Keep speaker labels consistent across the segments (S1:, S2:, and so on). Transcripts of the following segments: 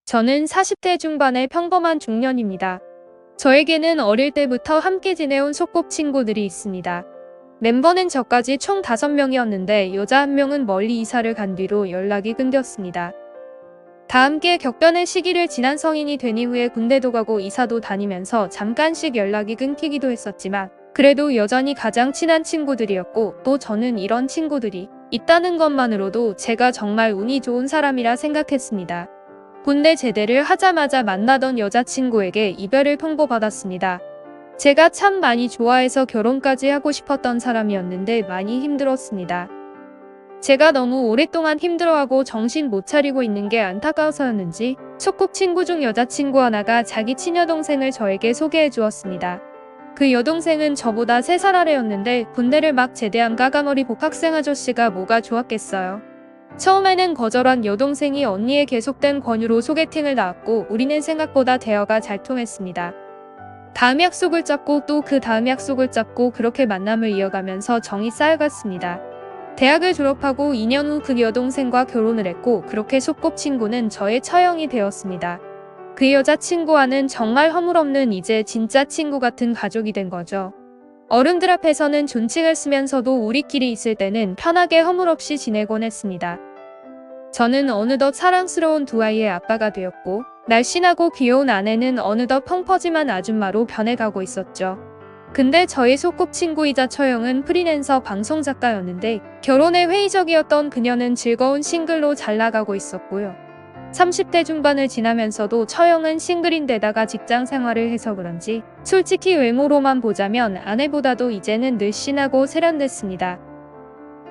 S1: 저는 40대 중반의 평범한 중년입니다. 저에게는 어릴 때부터 함께 지내온 소꿉친구들이 있습니다. 멤버는 저까지 총 5명이었는데 여자 1명은 멀리 이사를 간 뒤로 연락이 끊겼습니다. 다 함께 격변의 시기를 지난 성인이 된 이후에 군대도 가고 이사도 다니면서 잠깐씩 연락이 끊기기도 했었지만 그래도 여전히 가장 친한 친구들이었고 또 저는 이런 친구들이 있다는 것만으로도 제가 정말 운이 좋은 사람이라 생각했습니다. 군대 제대를 하자마자 만나던 여자친구에게 이별을 통보받았습니다. 제가 참 많이 좋아해서 결혼까지 하고 싶었던 사람이었는데 많이 힘들었습니다. 제가 너무 오랫동안 힘들어하고 정신 못 차리고 있는 게 안타까워서였는지 소꿉친구 중 여자친구 하나가 자기 친여동생을 저에게 소개해 주었습니다. 그 여동생은 저보다 3살 아래였는데 군대를 막 제대한 까가머리 복학생 아저씨가 뭐가 좋았겠어요. 처음에는 거절한 여동생이 언니의 계속된 권유로 소개팅을 나왔고 우리는 생각보다 대화가 잘 통했습니다. 다음 약속을 잡고 또 그 다음 약속을 잡고 그렇게 만남을 이어가면서 정이 쌓여갔습니다. 대학을 졸업하고 2년 후 그 여동생과 결혼을 했고 그렇게 소꿉친구는 저의 처형이 되었습니다. 그 여자친구와는 정말 허물없는 이제 진짜 친구 같은 가족이 된 거죠. 어른들 앞에서는 존칭을 쓰면서도 우리끼리 있을 때는 편하게 허물없이 지내곤 했습니다. 저는 어느덧 사랑스러운 두 아이의 아빠가 되었고 날씬하고 귀여운 아내는 어느덧 펑퍼짐한 아줌마로 변해가고 있었죠. 근데 저의 소꿉친구이자 처형은 프리랜서 방송작가였는데 결혼에 회의적이었던 그녀는 즐거운 싱글로 잘 나가고 있었고요. 30대 중반을 지나면서도 처형은 싱글인데다가 직장 생활을 해서 그런지 솔직히 외모로만 보자면 아내보다도 이제는 늘씬하고 세련됐습니다.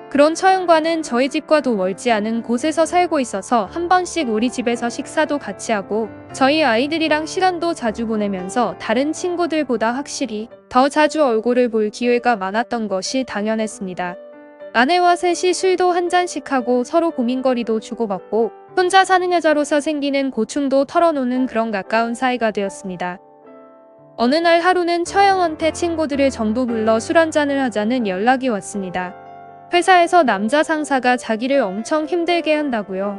S1: 그런 처형과는 저희 집과도 멀지 않은 곳에서 살고 있어서 한 번씩 우리 집에서 식사도 같이 하고 저희 아이들이랑 시간도 자주 보내면서 다른 친구들보다 확실히 더 자주 얼굴을 볼 기회가 많았던 것이 당연했습니다. 아내와 셋이 술도 한 잔씩 하고 서로 고민거리도 주고받고 혼자 사는 여자로서 생기는 고충도 털어놓는 그런 가까운 사이가 되었습니다. 어느 날 하루는 처형한테 친구들을 전부 불러 술 한잔을 하자는 연락이 왔습니다. 회사에서 남자 상사가 자기를 엄청 힘들게 한다고요.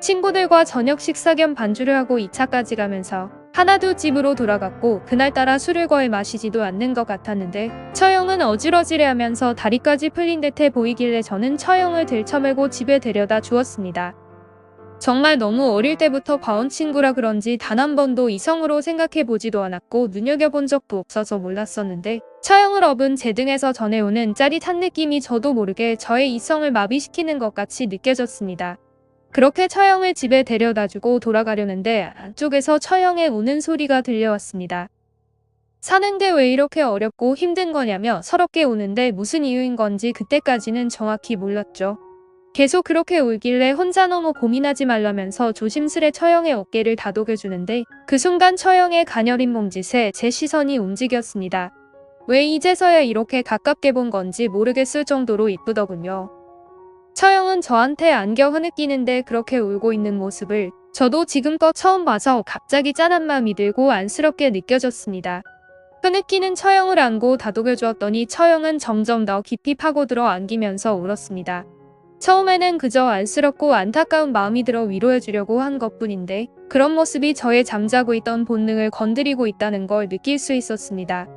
S1: 친구들과 저녁 식사 겸 반주를 하고 2차까지 가면서 하나둘 집으로 돌아갔고 그날따라 술을 거의 마시지도 않는 것 같았는데 처형은 어질어질해하면서 다리까지 풀린 듯해 보이길래 저는 처형을 들쳐매고 집에 데려다 주었습니다. 정말 너무 어릴 때부터 봐온 친구라 그런지 단 한 번도 이성으로 생각해보지도 않았고 눈여겨본 적도 없어서 몰랐었는데 처형을 업은 제 등에서 전해오는 짜릿한 느낌이 저도 모르게 저의 이성을 마비시키는 것 같이 느껴졌습니다. 그렇게 처형을 집에 데려다주고 돌아가려는데 안쪽에서 처형의 우는 소리가 들려왔습니다. 사는 게 왜 이렇게 어렵고 힘든 거냐며 서럽게 우는데 무슨 이유인 건지 그때까지는 정확히 몰랐죠. 계속 그렇게 울길래 혼자 너무 고민하지 말라면서 조심스레 처형의 어깨를 다독여주는데 그 순간 처형의 가녀린 몸짓에 제 시선이 움직였습니다. 왜 이제서야 이렇게 가깝게 본 건지 모르겠을 정도로 이쁘더군요. 처형은 저한테 안겨 흐느끼는데 그렇게 울고 있는 모습을 저도 지금껏 처음 봐서 갑자기 짠한 마음이 들고 안쓰럽게 느껴졌습니다. 흐느끼는 처형을 안고 다독여주었더니 처형은 점점 더 깊이 파고들어 안기면서 울었습니다. 처음에는 그저 안쓰럽고 안타까운 마음이 들어 위로해주려고 한 것뿐인데 그런 모습이 저의 잠자고 있던 본능을 건드리고 있다는 걸 느낄 수 있었습니다.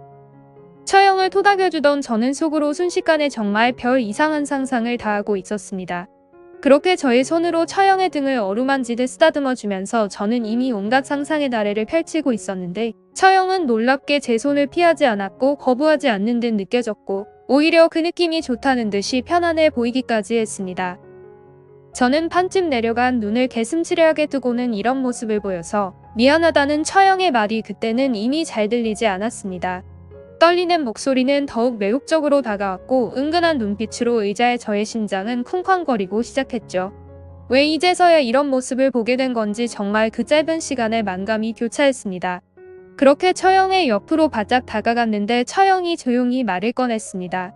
S1: 처형을 토닥여주던 저는 속으로 순식간에 정말 별 이상한 상상을 다 하고 있었습니다. 그렇게 저의 손으로 처형의 등을 어루만지듯 쓰다듬어주면서 저는 이미 온갖 상상의 나래를 펼치고 있었는데 처형은 놀랍게 제 손을 피하지 않았고 거부하지 않는 듯 느껴졌고 오히려 그 느낌이 좋다는 듯이 편안해 보이기까지 했습니다. 저는 반쯤 내려간 눈을 개슴츠레하게 뜨고는 이런 모습을 보여서 미안하다는 처형의 말이 그때는 이미 잘 들리지 않았습니다. 떨리는 목소리는 더욱 매혹적으로 다가왔고 은근한 눈빛으로 의자에 저의 심장은 쿵쾅거리고 시작했죠. 왜 이제서야 이런 모습을 보게 된 건지 정말 그 짧은 시간에 만감이 교차했습니다. 그렇게 처형의 옆으로 바짝 다가갔는데 처형이 조용히 말을 꺼냈습니다.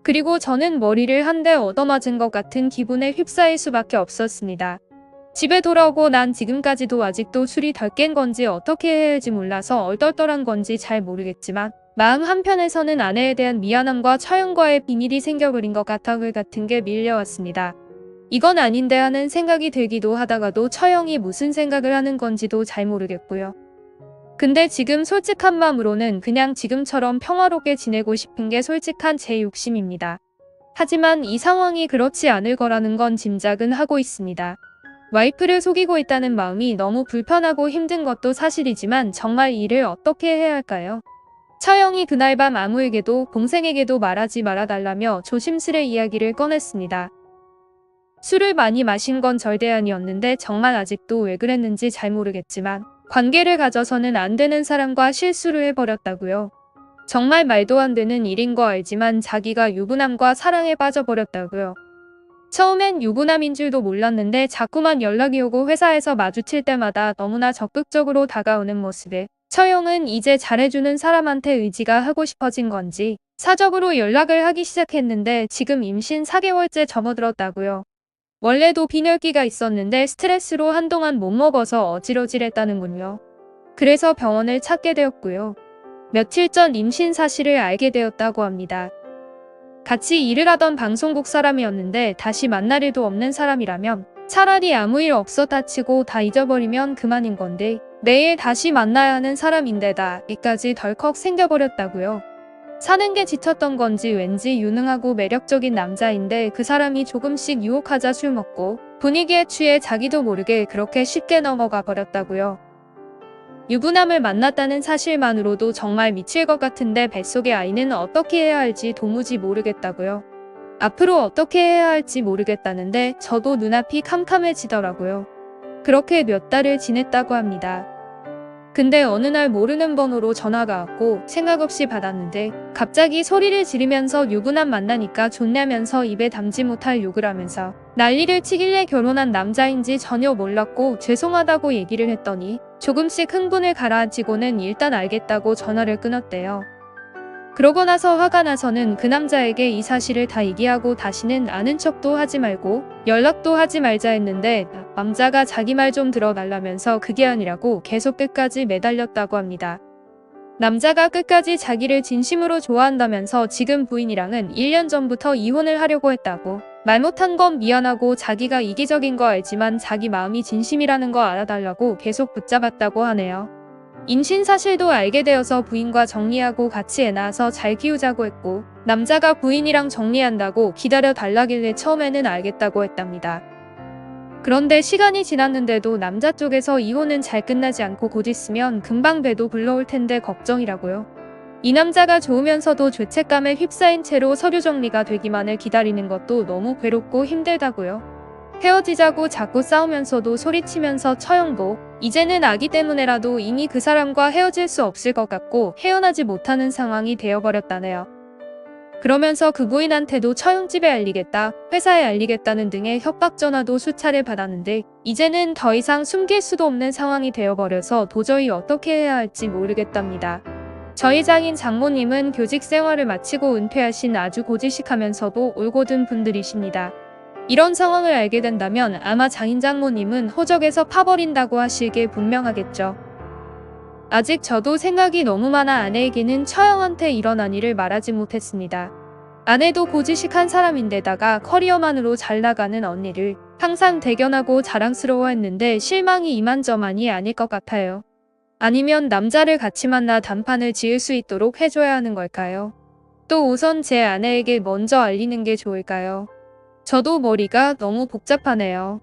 S1: 그리고 저는 머리를 한 대 얻어맞은 것 같은 기분에 휩싸일 수밖에 없었습니다. 집에 돌아오고 난 지금까지도 아직도 술이 덜 깬 건지 어떻게 해야 할지 몰라서 얼떨떨한 건지 잘 모르겠지만 마음 한편에서는 아내에 대한 미안함과 처형과의 비밀이 생겨버린 것 같아 울 같은 게 밀려왔습니다. 이건 아닌데 하는 생각이 들기도 하다가도 처형이 무슨 생각을 하는 건지도 잘 모르겠고요. 근데 지금 솔직한 마음으로는 그냥 지금처럼 평화롭게 지내고 싶은 게 솔직한 제 욕심입니다. 하지만 이 상황이 그렇지 않을 거라는 건 짐작은 하고 있습니다. 와이프를 속이고 있다는 마음이 너무 불편하고 힘든 것도 사실이지만 정말 이를 어떻게 해야 할까요? 처형이 그날 밤 아무에게도 동생에게도 말하지 말아달라며 조심스레 이야기를 꺼냈습니다. 술을 많이 마신 건 절대 아니었는데 정말 아직도 왜 그랬는지 잘 모르겠지만 관계를 가져서는 안 되는 사람과 실수를 해버렸다고요. 정말 말도 안 되는 일인 거 알지만 자기가 유부남과 사랑에 빠져버렸다고요. 처음엔 유부남인 줄도 몰랐는데 자꾸만 연락이 오고 회사에서 마주칠 때마다 너무나 적극적으로 다가오는 모습에 처형은 이제 잘해주는 사람한테 의지가 하고 싶어진 건지 사적으로 연락을 하기 시작했는데 지금 임신 4개월째 접어들었다고요. 원래도 빈혈기가 있었는데 스트레스로 한동안 못 먹어서 어지러질했다는군요. 그래서 병원을 찾게 되었고요. 며칠 전 임신 사실을 알게 되었다고 합니다. 같이 일을 하던 방송국 사람이었는데 다시 만날 일도 없는 사람이라면 차라리 아무 일 없었다 치고 다 잊어버리면 그만인 건데 매일 다시 만나야 하는 사람인데다 이까지 덜컥 생겨버렸다고요. 사는 게 지쳤던 건지 왠지 유능하고 매력적인 남자인데 그 사람이 조금씩 유혹하자 술 먹고 분위기에 취해 자기도 모르게 그렇게 쉽게 넘어가 버렸다고요. 유부남을 만났다는 사실만으로도 정말 미칠 것 같은데 뱃속의 아이는 어떻게 해야 할지 도무지 모르겠다고요. 앞으로 어떻게 해야 할지 모르겠다는데 저도 눈앞이 캄캄해지더라고요. 그렇게 몇 달을 지냈다고 합니다. 근데 어느 날 모르는 번호로 전화가 왔고 생각 없이 받았는데 갑자기 소리를 지르면서 유부남 만나니까 좋냐면서 입에 담지 못할 욕을 하면서 난리를 치길래 결혼한 남자인지 전혀 몰랐고 죄송하다고 얘기를 했더니 조금씩 흥분을 가라앉히고는 일단 알겠다고 전화를 끊었대요. 그러고 나서 화가 나서는 그 남자에게 이 사실을 다 얘기하고 다시는 아는 척도 하지 말고 연락도 하지 말자 했는데 남자가 자기 말 좀 들어달라면서 그게 아니라고 계속 끝까지 매달렸다고 합니다. 남자가 끝까지 자기를 진심으로 좋아한다면서 지금 부인이랑은 1년 전부터 이혼을 하려고 했다고. 말 못한 건 미안하고 자기가 이기적인 거 알지만 자기 마음이 진심이라는 거 알아달라고 계속 붙잡았다고 하네요. 임신 사실도 알게 되어서 부인과 정리하고 같이 애 낳아서 잘 키우자고 했고 남자가 부인이랑 정리한다고 기다려 달라길래 처음에는 알겠다고 했답니다. 그런데 시간이 지났는데도 남자 쪽에서 이혼은 잘 끝나지 않고 곧 있으면 금방 배도 불러올 텐데 걱정이라고요. 이 남자가 좋으면서도 죄책감에 휩싸인 채로 서류 정리가 되기만을 기다리는 것도 너무 괴롭고 힘들다고요. 헤어지자고 자꾸 싸우면서도 소리치면서 처형도 이제는 아기 때문에라도 이미 그 사람과 헤어질 수 없을 것 같고 헤어나지 못하는 상황이 되어버렸다네요. 그러면서 그 부인한테도 처형집에 알리겠다, 회사에 알리겠다는 등의 협박 전화도 수차례 받았는데 이제는 더 이상 숨길 수도 없는 상황이 되어버려서 도저히 어떻게 해야 할지 모르겠답니다. 저희 장인 장모님은 교직 생활을 마치고 은퇴하신 아주 고지식하면서도 올곧은 분들이십니다. 이런 상황을 알게 된다면 아마 장인 장모님은 호적에서 파버린다고 하실 게 분명하겠죠. 아직 저도 생각이 너무 많아 아내에게는 처형한테 일어난 일을 말하지 못했습니다. 아내도 고지식한 사람인데다가 커리어만으로 잘 나가는 언니를 항상 대견하고 자랑스러워했는데 실망이 이만저만이 아닐 것 같아요. 아니면 남자를 같이 만나 단판을 지을 수 있도록 해줘야 하는 걸까요? 또 우선 제 아내에게 먼저 알리는 게 좋을까요? 저도 머리가 너무 복잡하네요.